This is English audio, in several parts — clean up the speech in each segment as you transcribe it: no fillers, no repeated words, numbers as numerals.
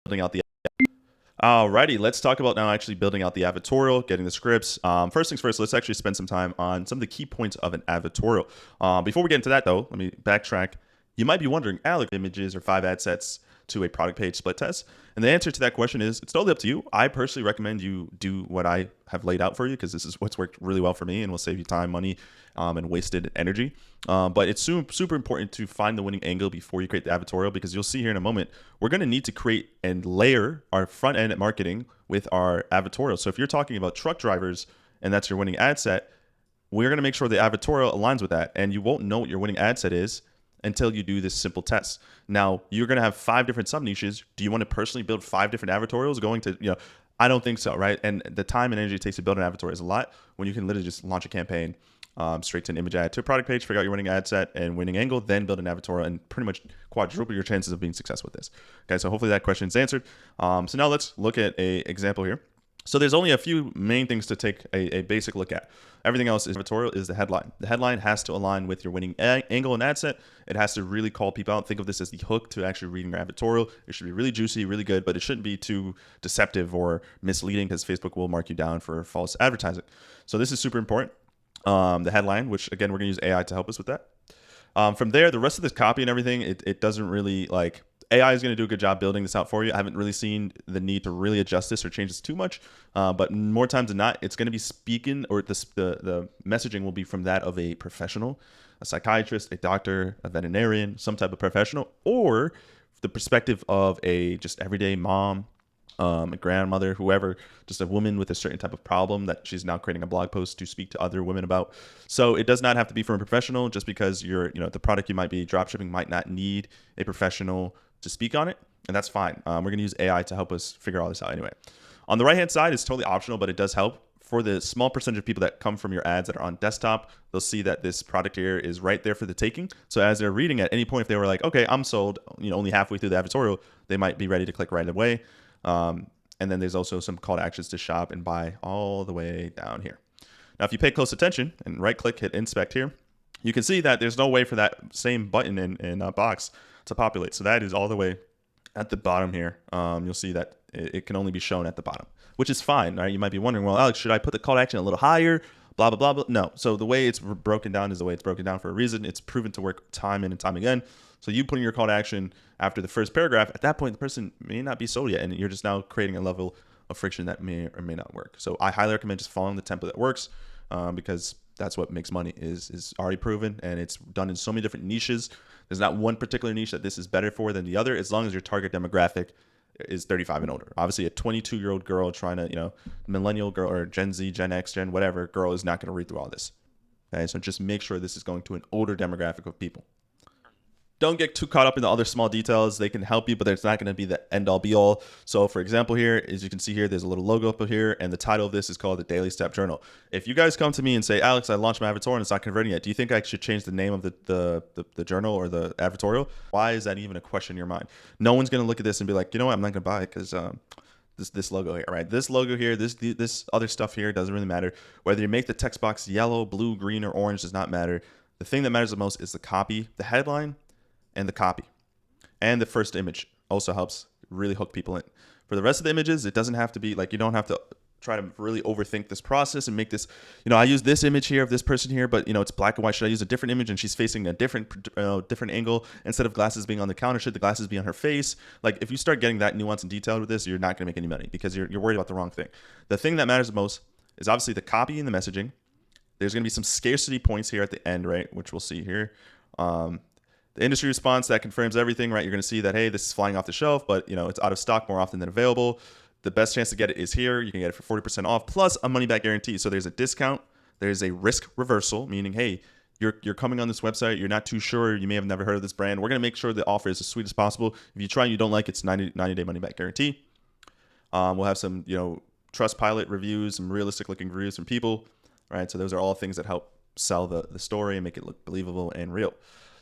building out the Alrighty, let's talk about now actually building out the advertorial, getting the scripts. First things first, let's actually spend some time on some of the key points of an advertorial. Before we get into that though, let me backtrack. You might be wondering, Alex, images or 5 ad sets to a product page split test? And the answer to that question is it's totally up to you. I personally recommend you do what I have laid out for you because this is what's worked really well for me and will save you time, money, and wasted energy. But it's super important to find the winning angle before you create the advertorial because you'll see here in a moment, we're going to need to create and layer our front end marketing with our advertorial. So if you're talking about truck drivers and that's your winning ad set, we're going to make sure the advertorial aligns with that. And you won't know what your winning ad set is until you do this simple test. Now, you're going to have 5 different sub niches. Do you want to personally build 5 different advertorials going to, I don't think so, right? And the time and energy it takes to build an advertorial is a lot when you can literally just launch a campaign straight to an image ad to a product page, figure out your winning ad set and winning angle, then build an advertorial and pretty much quadruple your chances of being successful with this. Okay, so hopefully that question is answered. So now let's look at a example here. So there's only a few main things to take a basic look at. Everything else is advertorial is the headline. The headline has to align with your winning angle and ad set. It has to really call people out. Think of this as the hook to actually reading your advertorial. It should be really juicy, really good, but it shouldn't be too deceptive or misleading because Facebook will mark you down for false advertising. So this is super important. The headline, which again, we're gonna use AI to help us with that. From there, the rest of this copy and everything, it doesn't really like, AI is going to do a good job building this out for you. I haven't really seen the need to really adjust this or change this too much, but more times than not, it's going to be speaking or the messaging will be from that of a professional, a psychiatrist, a doctor, a veterinarian, some type of professional, or the perspective of a just everyday mom, a grandmother, whoever, just a woman with a certain type of problem that she's now creating a blog post to speak to other women about. So it does not have to be from a professional just because the product you might be dropshipping might not need a professional to speak on it, and that's fine. We're going to use AI to help us figure all this out anyway. On the right-hand side, it's totally optional, but it does help. For the small percentage of people that come from your ads that are on desktop, they'll see that this product here is right there for the taking. So as they're reading at any point, if they were like, okay, I'm sold, only halfway through the advertorial, they might be ready to click right away. And then there's also some call to actions to shop and buy all the way down here. Now, if you pay close attention and right-click, hit inspect here, you can see that there's no way for that same button in a box to populate. So that is all the way at the bottom here. You'll see that it can only be shown at the bottom, which is fine, right? You might be wondering, well, Alex, should I put the call to action a little higher? Blah, blah, blah, blah. No. So the way it's broken down is the way it's broken down for a reason. It's proven to work time in and time again. So you putting your call to action after the first paragraph, at that point, the person may not be sold yet, and you're just now creating a level of friction that may or may not work. So I highly recommend just following the template that works because that's what makes money is already proven, and it's done in so many different niches. There's not one particular niche that this is better for than the other, as long as your target demographic is 35 and older. Obviously, a 22-year-old girl trying to, millennial girl or Gen Z, Gen X, Gen whatever girl is not going to read through all this. Okay, so just make sure this is going to an older demographic of people. Don't get too caught up in the other small details. They can help you, but it's not going to be the end all be all. So for example here, as you can see here, there's a little logo up here, and the title of this is called the Daily Step Journal. If you guys come to me and say, Alex, I launched my advertorial and it's not converting yet, do you think I should change the name of the journal or the advertorial? Why is that even a question in your mind? No one's going to look at this and be like, you know what, I'm not going to buy it because this logo here, right? This logo here, this other stuff here doesn't really matter. Whether you make the text box yellow, blue, green, or orange does not matter. The thing that matters the most is the copy, the headline, and the copy. And the first image also helps really hook people in. For the rest of the images, it doesn't have to be like, you don't have to try to really overthink this process and make this, I use this image here of this person here, but it's black and white. Should I use a different image and she's facing a different angle? Instead of glasses being on the counter, should the glasses be on her face? Like if you start getting that nuance and detailed with this, you're not going to make any money because you're worried about the wrong thing. The thing that matters the most is obviously the copy and the messaging. There's going to be some scarcity points here at the end, right? Which we'll see here. The industry response, that confirms everything, right? You're going to see that, hey, this is flying off the shelf, but it's out of stock more often than available. The best chance to get it is here. You can get it for 40% off plus a money back guarantee. So there's a discount. There's a risk reversal, meaning, hey, you're coming on this website. You're not too sure. You may have never heard of this brand. We're going to make sure the offer is as sweet as possible. If you try and you don't like it, it's 90-day money back guarantee. We'll have some, Trustpilot reviews, some realistic looking reviews from people, right? So those are all things that help sell the story and make it look believable and real.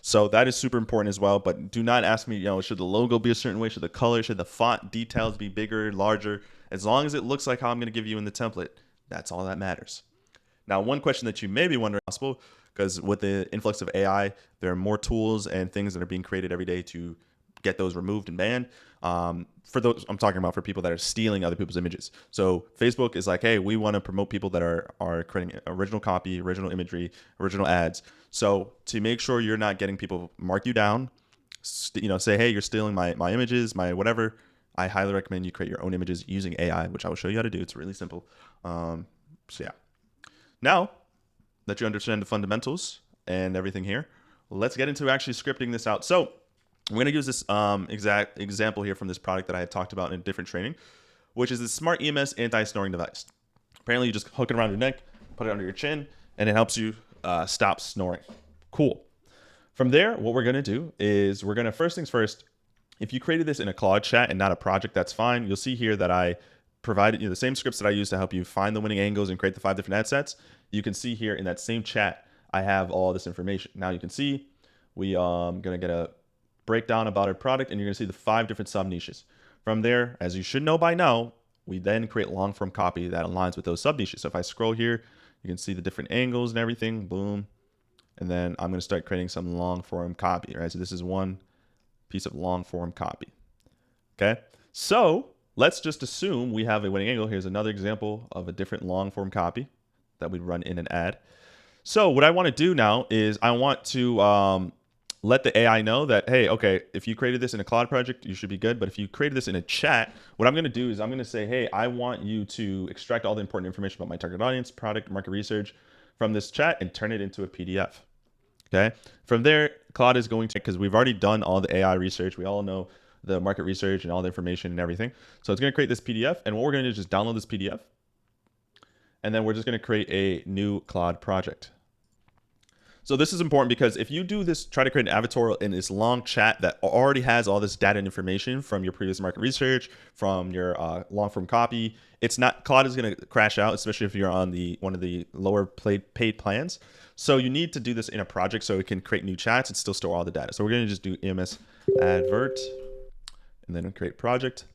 So that is super important as well. But do not ask me, should the logo be a certain way? Should the color, should the font details be bigger, larger? As long as it looks like how I'm going to give you in the template, that's all that matters. Now, one question that you may be wondering, possible, because with the influx of AI, there are more tools and things that are being created every day to get those removed and banned. For those, I'm talking about for people that are stealing other people's images. So Facebook is like, hey, we want to promote people that are creating original copy, original imagery, original ads. So to make sure you're not getting people mark you down, say, hey, you're stealing my images, my whatever, I highly recommend you create your own images using AI, which I will show you how to do. It's really simple. So yeah. Now that you understand the fundamentals and everything here, let's get into actually scripting this out. So I'm going to use this exact example here from this product that I had talked about in a different training, which is the Smart EMS anti-snoring device. Apparently, you just hook it around your neck, put it under your chin, and it helps you stop snoring. Cool. From there, what we're going to do is we're going to, first things first, if you created this in a Claude chat and not a project, that's fine. You'll see here that I provided you the same scripts that I used to help you find the winning angles and create the 5 different ad sets. You can see here in that same chat, I have all this information. Now you can see we going to get a breakdown about our product, and you're going to see the 5 different sub niches. From there, as you should know by now, we then create long form copy that aligns with those sub niches. So if I scroll here, you can see the different angles and everything, boom. And then I'm going to start creating some long form copy, right? So this is one piece of long form copy. Okay. So let's just assume we have a winning angle. Here's another example of a different long form copy that we'd run in an ad. So what I want to do now is I want to let the AI know that, hey, okay, if you created this in a Claude project, you should be good. But if you created this in a chat, what I'm going to do is I'm going to say, hey, I want you to extract all the important information about my target audience, product, market research from this chat and turn it into a PDF. Okay. From there, Claude is going to, because we've already done all the AI research. We all know the market research and all the information and everything. So it's going to create this PDF. And what we're going to do is just download this PDF. And then we're just going to create a new Claude project. So this is important because if you do this, try to create an advertorial in this long chat that already has all this data and information from your previous market research, from your long form copy, it's not, Claude is going to crash out, especially if you're on one of the lower paid plans. So you need to do this in a project so it can create new chats and still store all the data. So we're going to just do EMS advert and then create project.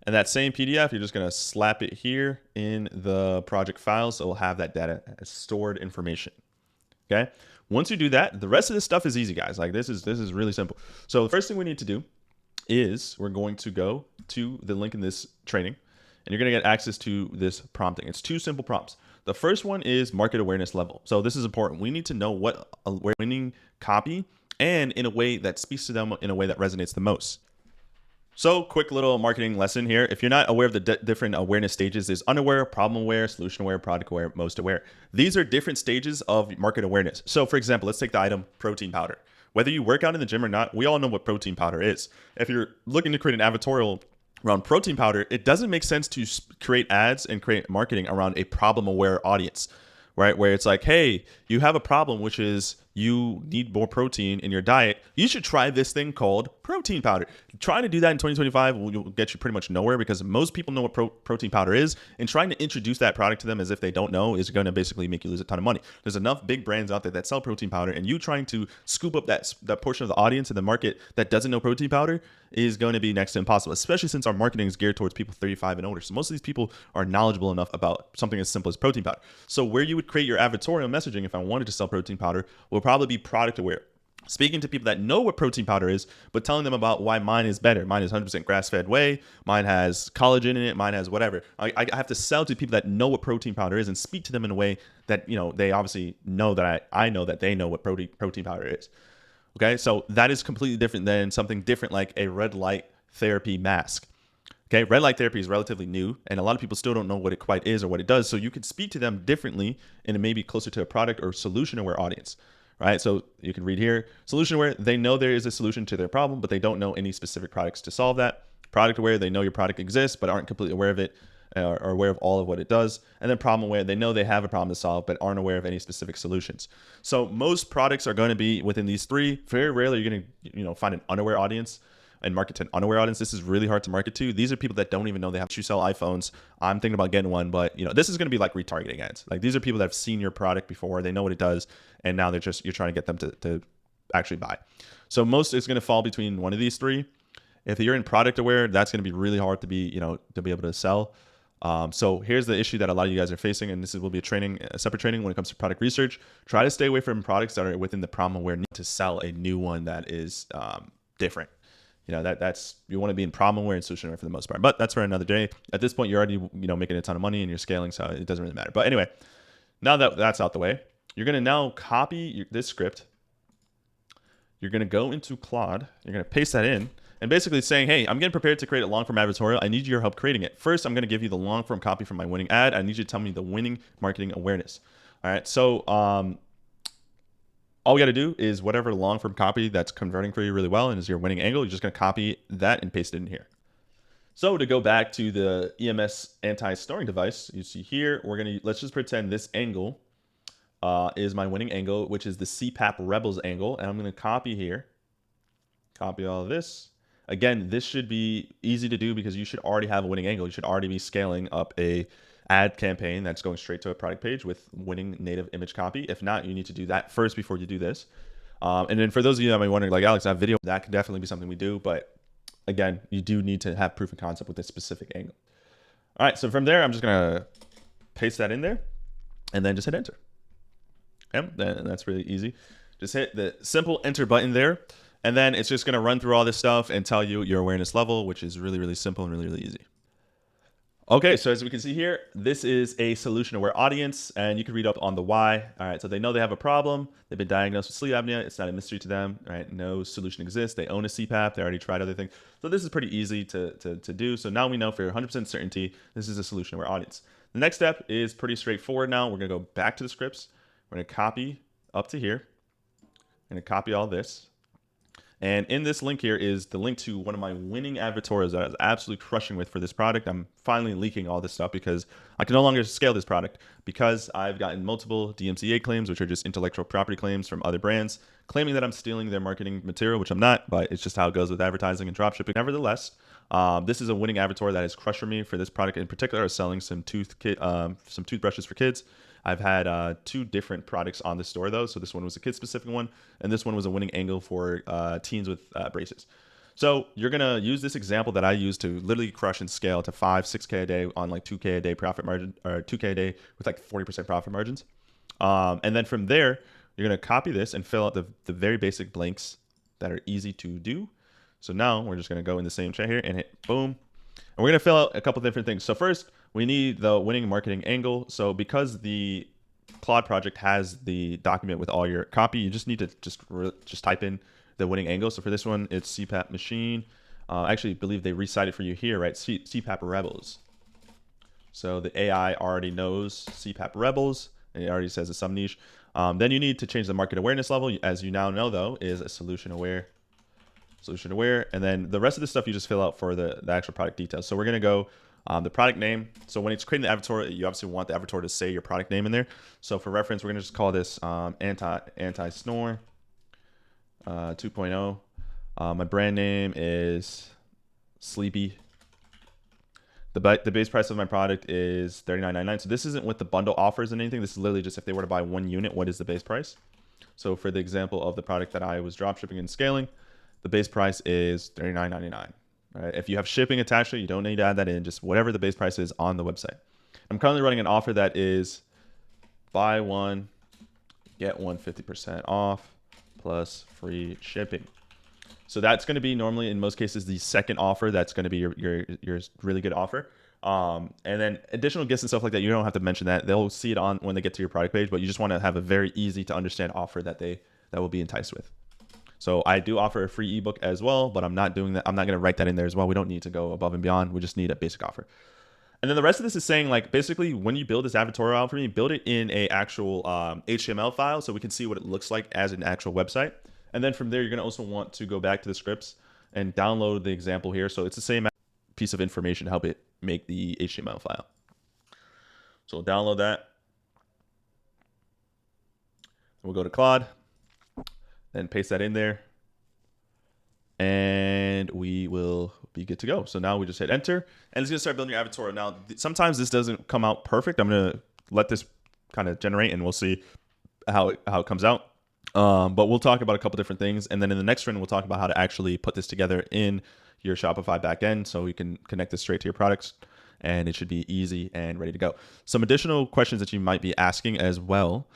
And that same PDF, you're just going to slap it here in the project file. So we'll have that data as stored information. Okay. Once you do that, the rest of this stuff is easy, guys. Like this is really simple. So the first thing we need to do is we're going to go to the link in this training and you're going to get access to this prompting. It's 2 simple prompts. The first one is market awareness level. So this is important. We need to know what we're winning copy and in a way that speaks to them in a way that resonates the most. So quick little marketing lesson here. If you're not aware of the different awareness stages, there's unaware, problem aware, solution aware, product aware, most aware. These are different stages of market awareness. So for example, let's take the item protein powder. Whether you work out in the gym or not, we all know what protein powder is. If you're looking to create an advertorial around protein powder, it doesn't make sense to create ads and create marketing around a problem aware audience, right? Where it's like, hey, you have a problem, which is you need more protein in your diet. You should try this thing called protein powder. Trying to do that in 2025 will get you pretty much nowhere because most people know what protein powder is, and trying to introduce that product to them as if they don't know is going to basically make you lose a ton of money. There's enough big brands out there that sell protein powder, and you trying to scoop up that portion of the audience in the market that doesn't know protein powder is going to be next to impossible, especially since our marketing is geared towards people 35 and older. So most of these people are knowledgeable enough about something as simple as protein powder. So where you would create your advertorial messaging if I wanted to sell protein powder will probably be product aware. Speaking to people that know what protein powder is, but telling them about why mine is better. Mine is 100% grass-fed whey. Mine has collagen in it. Mine has whatever. I have to sell to people that know what protein powder is and speak to them in a way that, you know, they obviously know that I know that they know what protein powder is. Okay, so that is completely different than something different like a red light therapy mask. Okay, red light therapy is relatively new, and a lot of people still don't know what it quite is or what it does. So you could speak to them differently and maybe closer to a product or solution aware audience. Right, so you can read here, solution aware, they know there is a solution to their problem, but they don't know any specific products to solve that. Product aware, they know your product exists, but aren't completely aware of it or aware of all of what it does. And then problem aware, they know they have a problem to solve, but aren't aware of any specific solutions. So most products are going to be within these 3. Very rarely you're going to find an unaware audience and market to an unaware audience. This is really hard to market to. These are people that don't even know they have to sell iPhones. I'm thinking about getting one, but this is going to be like retargeting ads. Like these are people that have seen your product before, they know what it does, and now you're trying to get them to actually buy. So most is going to fall between one of these 3. If you're in product aware, that's going to be really hard to be able to sell. So here's the issue that a lot of you guys are facing, and this will be a separate training when it comes to product research. Try to stay away from products that are within the problem aware to sell a new one that is different. that's you want to be in problemware and solutionware for the most part. But that's for another day. At this point, you're already making a ton of money and you're scaling, so it doesn't really matter. But anyway, now that that's out the way, you're gonna now copy this script. You're gonna go into Claude. You're gonna paste that in. And basically saying, hey, I'm getting prepared to create a long form advertorial. I need your help creating it. First, I'm going to give you the long form copy from my winning ad. I need you to tell me the winning marketing awareness. All right. So all we got to do is whatever long form copy that's converting for you really well and is your winning angle, you're just going to copy that and paste it in here. So to go back to the EMS anti-snoring device, you see here, let's just pretend this angle is my winning angle, which is the CPAP Rebels angle. And I'm going to copy here, copy all of this. Again, this should be easy to do because you should already have a winning angle. You should already be scaling up a ad campaign that's going straight to a product page with winning native image copy. If not, you need to do that first before you do this. And then for those of you that might be wondering, like, Alex, that video, that could definitely be something we do. But again, you do need to have proof of concept with this specific angle. All right, so from there, I'm just going to paste that in there and then just hit enter. And that's really easy. Just hit the simple enter button there. And then it's just going to run through all this stuff and tell you your awareness level, which is really, really simple and really, really easy. Okay, so as we can see here, this is a solution-aware audience, and you can read up on the why. All right, so they know they have a problem. They've been diagnosed with sleep apnea. It's not a mystery to them. All right, no solution exists. They own a CPAP. They already tried other things. So this is pretty easy to do. So now we know for 100% certainty, this is a solution-aware audience. The next step is pretty straightforward now. We're going to go back to the scripts. We're going to copy up to here. I'm going to copy all this. And in this link here is the link to one of my winning advertorials that I was absolutely crushing with for this product. I'm finally leaking all this stuff because I can no longer scale this product because I've gotten multiple DMCA claims, which are just intellectual property claims from other brands, claiming that I'm stealing their marketing material, which I'm not, but it's just how it goes with advertising and dropshipping. Nevertheless, this is a winning advertorial that has crushed for me for this product in particular. I was selling some toothbrushes for kids. I've had 2 different products on the store though. So this one was a kid-specific one, and this one was a winning angle for teens with braces. So you're gonna use this example that I use to literally crush and scale to 5, 6K a day on like 2K a day profit margin, or 2K a day with like 40% profit margins. And then from there, you're gonna copy this and fill out the very basic blanks that are easy to do. So now we're just gonna go in the same chat here and hit boom. And we're gonna fill out a couple different things. So first, we need the winning marketing angle. So because the Claude project has the document with all your copy, you just need to just type in the winning angle. So for this one, it's CPAP machine. I actually believe they recite it for you here, right? CPAP Rebels. So the AI already knows CPAP Rebels, and it already says it's some niche. Then you need to change the market awareness level. As you now know, though, is a solution aware. And then the rest of the stuff you just fill out for the actual product details. So we're going to go the product name. So when it's creating the advertorial, you obviously want the advertorial to say your product name in there. So for reference, we're going to just call this anti-snore 2.0. My brand name is Sleepy. The base price of my product is $39.99. So this isn't with the bundle offers and anything. This is literally just if they were to buy 1 unit, what is the base price? So for the example of the product that I was dropshipping and scaling, the base price is $39.99. Right? If you have shipping attached to it, you don't need to add that in. Just whatever the base price is on the website. I'm currently running an offer that is buy 1, get 1 50% off plus free shipping. So that's going to be normally in most cases the second offer. That's going to be your really good offer. And then additional gifts and stuff like that, you don't have to mention that. They'll see it on when they get to your product page, but you just want to have a very easy to understand offer that will be enticed with. So I do offer a free ebook as well, but I'm not doing that. I'm not going to write that in there as well. We don't need to go above and beyond. We just need a basic offer. And then the rest of this is saying, like, basically when you build this advertorial out for me, build it in a actual HTML file so we can see what it looks like as an actual website. And then from there, you're going to also want to go back to the scripts and download the example here. So it's the same piece of information to help it make the HTML file. So we'll download that. We'll go to Claude. Then paste that in there, and we will be good to go. So now we just hit enter, and it's gonna start building your advertorial. Now, sometimes this doesn't come out perfect. I'm gonna let this kind of generate, and we'll see how it comes out. But we'll talk about a couple different things, and then in the next run, we'll talk about how to actually put this together in your Shopify backend, so we can connect this straight to your products, and it should be easy and ready to go. Some additional questions that you might be asking as well.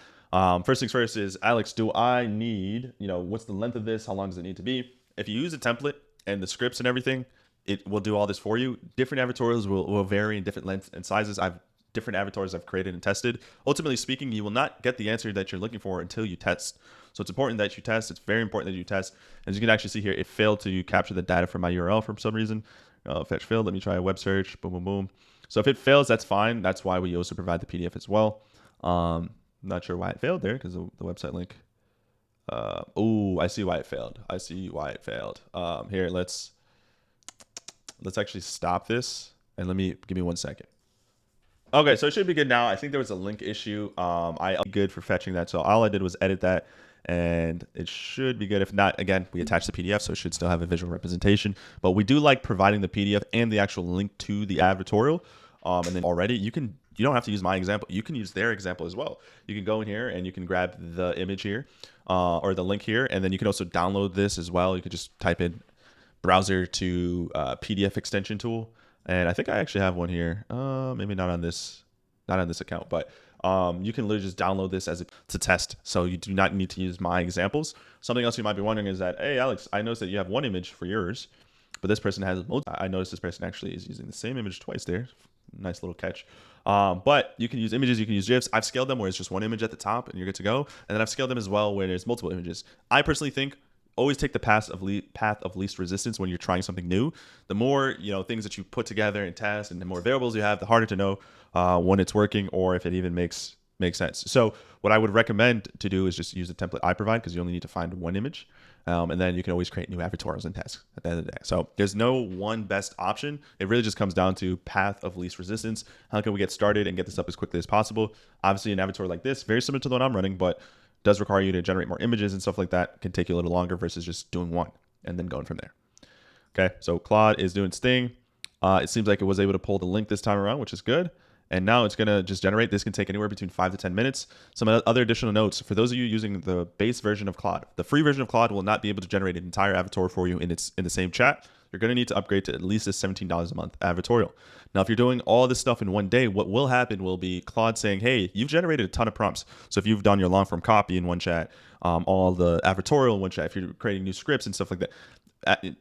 First things first is, Alex, do I need, what's the length of this? How long does it need to be? If you use a template, and the scripts and everything, it will do all this for you. Different advertorials will vary in different lengths and sizes. I've different avatars I've created and tested. Ultimately speaking, you will not get the answer that you're looking for until you test. So it's important that you test. It's very important that you test. As you can actually see here, it failed to capture the data from my URL for some reason. Fetch failed. Let me try a web search. Boom, boom, boom. So if it fails, that's fine. That's why we also provide the PDF as well. Not sure why it failed there because the website link. Oh, I see why it failed. I see why it failed. Here, let's actually stop this and give me 1 second. Okay, so it should be good now. I think there was a link issue. I good for fetching that. So all I did was edit that and it should be good. If not, again, we attached the PDF, so it should still have a visual representation. But we do like providing the PDF and the actual link to the advertorial. And then already you don't have to use my example. You can use their example as well. You can go in here and you can grab the image here or the link here. And then you can also download this as well. You could just type in browser to PDF extension tool. And I think I actually have one here. Maybe not on this account, but you can literally just download this to test. So you do not need to use my examples. Something else you might be wondering is that, hey, Alex, I noticed that you have one image for yours, but this person has multiple. I noticed this person actually is using the same image twice there. Nice little catch. But you can use images, you can use GIFs. I've scaled them where it's just one image at the top and you're good to go. And then I've scaled them as well where there's multiple images. I personally think always take the path of least resistance when you're trying something new. The more things that you put together and test, and the more variables you have, the harder to know when it's working or if it even makes sense. So what I would recommend to do is just use the template I provide because you only need to find one image, and then you can always create new advertorials and tests at the end of the day. So there's no one best option. It really just comes down to path of least resistance. How can we get started and get this up as quickly as possible? Obviously, an advertorial like this, very similar to the one I'm running, but does require you to generate more images and stuff like that. Can take you a little longer versus just doing one and then going from there. Okay, so Claude is doing its thing. It seems like it was able to pull the link this time around, which is good. And now it's going to just generate. This can take anywhere between 5 to 10 minutes. Some other additional notes. For those of you using the base version of Claude, the free version of Claude will not be able to generate an entire avatar for you in the same chat. You're going to need to upgrade to at least a $17 a month advertorial. Now, if you're doing all this stuff in one day, what will happen will be Claude saying, hey, you've generated a ton of prompts. So if you've done your long form copy in one chat, all the advertorial in one chat, if you're creating new scripts and stuff like that,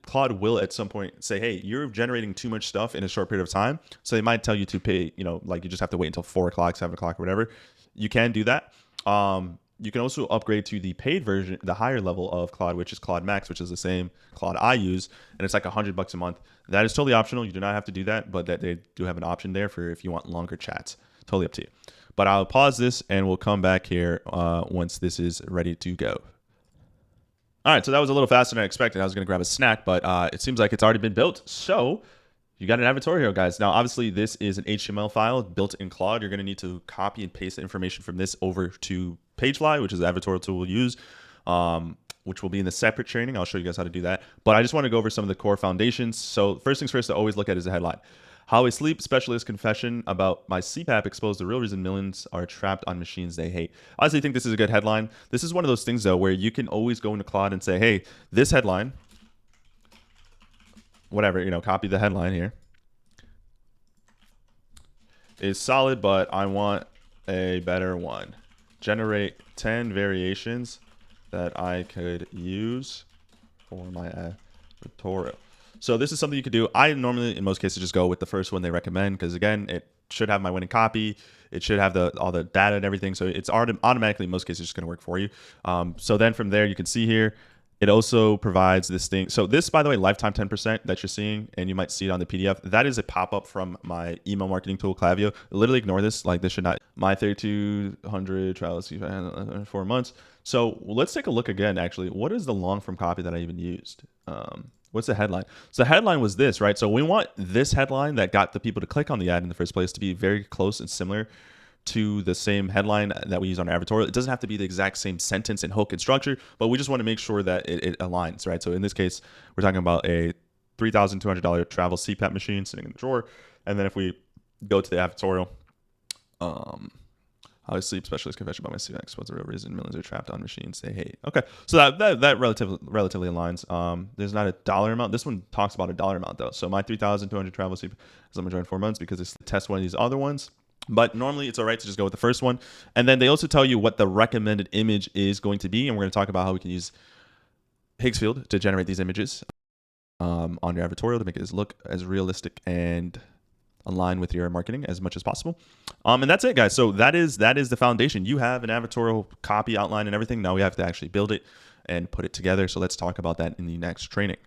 Claude will at some point say, hey, you're generating too much stuff in a short period of time. So they might tell you to pay, like you just have to wait until 4 o'clock, 7 o'clock, or whatever. You can do that. You can also upgrade to the paid version, the higher level of Claude, which is Claude Max, which is the same Claude I use. And it's like $100 a month. That is totally optional. You do not have to do that, but that they do have an option there for if you want longer chats. Totally up to you. But I'll pause this and we'll come back here once this is ready to go. All right, so that was a little faster than I expected. I was going to grab a snack, but it seems like it's already been built. So you got an advertorial here, guys. Now, obviously, this is an HTML file built in Claude. You're going to need to copy and paste the information from this over to Pagefly, which is the advertorial tool we'll use, which will be in the separate training. I'll show you guys how to do that. But I just want to go over some of the core foundations. So first things first to always look at is the headline. How a sleep specialist confession about my CPAP exposed the real reason millions are trapped on machines they hate. I honestly think this is a good headline. This is one of those things, though, where you can always go into Claude and say, hey, this headline, whatever, copy the headline here, is solid, but I want a better one. Generate 10 variations that I could use for my advertorial. So this is something you could do. I normally, in most cases, just go with the first one they recommend because, again, it should have my winning copy. It should have all the data and everything. So it's automatically, in most cases, just going to work for you. So then from there, you can see here, it also provides this thing. So this, by the way, lifetime 10% that you're seeing, and you might see it on the PDF. That is a pop-up from my email marketing tool, Klaviyo. Literally ignore this. Like this should not. My 3,200 trials, 4 months. So let's take a look again, actually. What is the long form copy that I even used? What's the headline? So the headline was this, right? So we want this headline that got the people to click on the ad in the first place to be very close and similar to the same headline that we use on our advertorial. It doesn't have to be the exact same sentence and hook and structure, but we just want to make sure that it aligns, right? So in this case, we're talking about a $3,200 travel CPAP machine sitting in the drawer. And then if we go to the advertorial, how a sleep specialist confession about my CPAP was the real reason millions are trapped on machines they hate. Okay, so that relatively aligns. There's not a dollar amount. This one talks about a dollar amount though. So my 3,200 travel CPAP is I'm enjoying 4 months because it's test one of these other ones. But normally it's all right to just go with the first one. And then they also tell you what the recommended image is going to be. And we're going to talk about how we can use Higgsfield to generate these images. on your advertorial to make it look as realistic and align with your marketing as much as possible. And that's it, guys. So that is the foundation. You have an advertorial copy outline and everything. Now we have to actually build it and put it together. So let's talk about that in the next training.